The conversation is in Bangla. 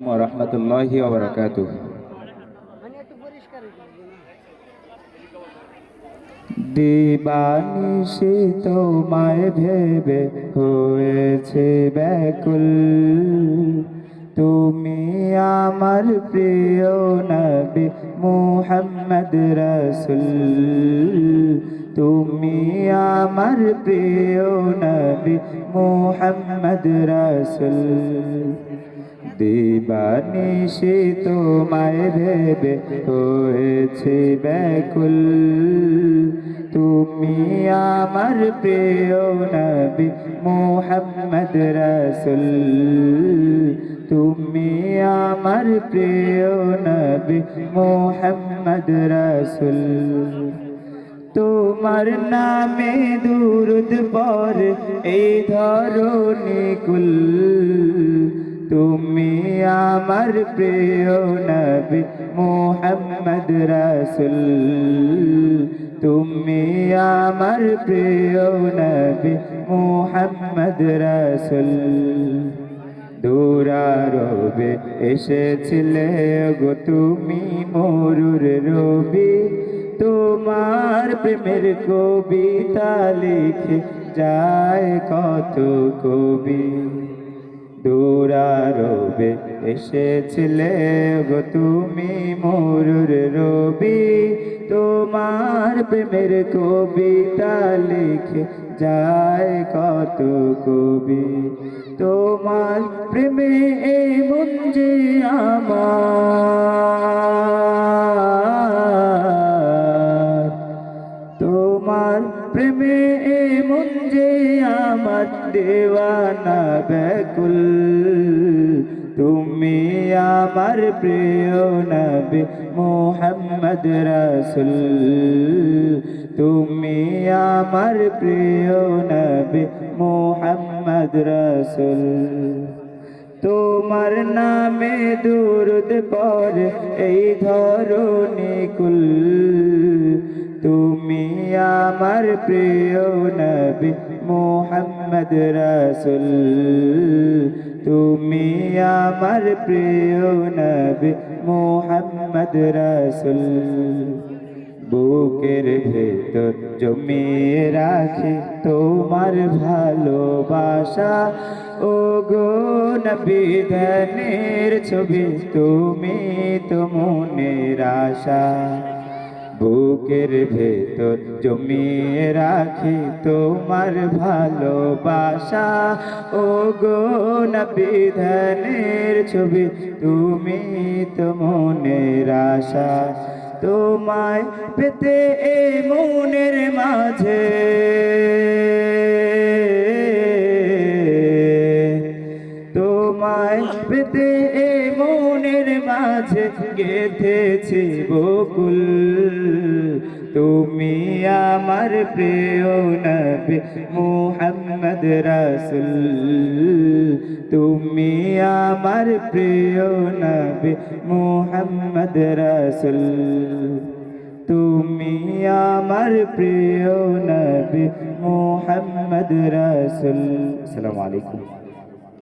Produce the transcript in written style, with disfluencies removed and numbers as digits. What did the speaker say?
ওরহমতুল্লাহি ওয়া বারাকাতুহু। দিবানিশি তোমায় ভেবে হয়েছে ব্যাকুল, তুমি আমার প্রিয় নবী মুহাম্মদ রাসূল, তুমি আমার প্রিয় নবী মুহাম্মদ রাসূল। দিবানিশি তোমায় ভেবে হয়েছে ব্যাকুল, তুমি আমার প্রিয় নবী মুহাম্মদ রাসূল, তুমি আমার প্রিয় নবী মুহাম্মদ রাসূল। তোমার নামে দুরূদ পড়ে এই ধরণী কুল, তুমি আমার প্রিয় নবী মুহাম্মদ রাসূল, তুমি আমার প্রিয় নবী মুহাম্মদ রাসূল। দুরারবে এসেছিলে গো তুমি মরুর রবি, তোমার প্রেমের কবিতা লিখে যায় কত কবি। দুরারবে এসেছিলে গো তুমি মরুর রবি, তোমার প্রেমের কবিতা লিখে যায় কত কবি। তোমার প্রেমে এমন যে আমার, তোমার প্রেমে এমন যে আমার দেওয়ানা ব্যাকুল, তুমি আমার প্রিয় নবী মুহাম্মদ রাসূল, তুমি আমার প্রিয় নবী মুহাম্মদ রাসূল। তোমার নামে দুরূদ পড়ে এই ধরণী কুল, তুমি আমার প্রিয় নবী মুহাম্মদ রাসূল, তুমি আমার প্রিয় নবী মুহাম্মদ রাসূল। বুকের ভেতর জমিয়ে রাখি তোমার ভালোবাসা, ও গো নবী ধ্যানের ছবি, তুমি তো মনের আশা। বুকের ভেতর জমিয়ে রাখি তোমার ভালোবাসা, ও গো নবী ধ্যানের ছবি, তুমি তো মনের আশা। তোমায় পেতে এ মনের মাঝে, তোমায় পেতে এ মনের মাঝে গেঁথেছি বকুল, তুমি আমার প্রিয় নবী মুহাম্মদ রাসূল, তুমি আমার প্রিয় নবী মুহাম্মদ রাসূল, তুমি আমার প্রিয় নবী মুহাম্মদ রাসূল। আসসালামু আলাইকুম।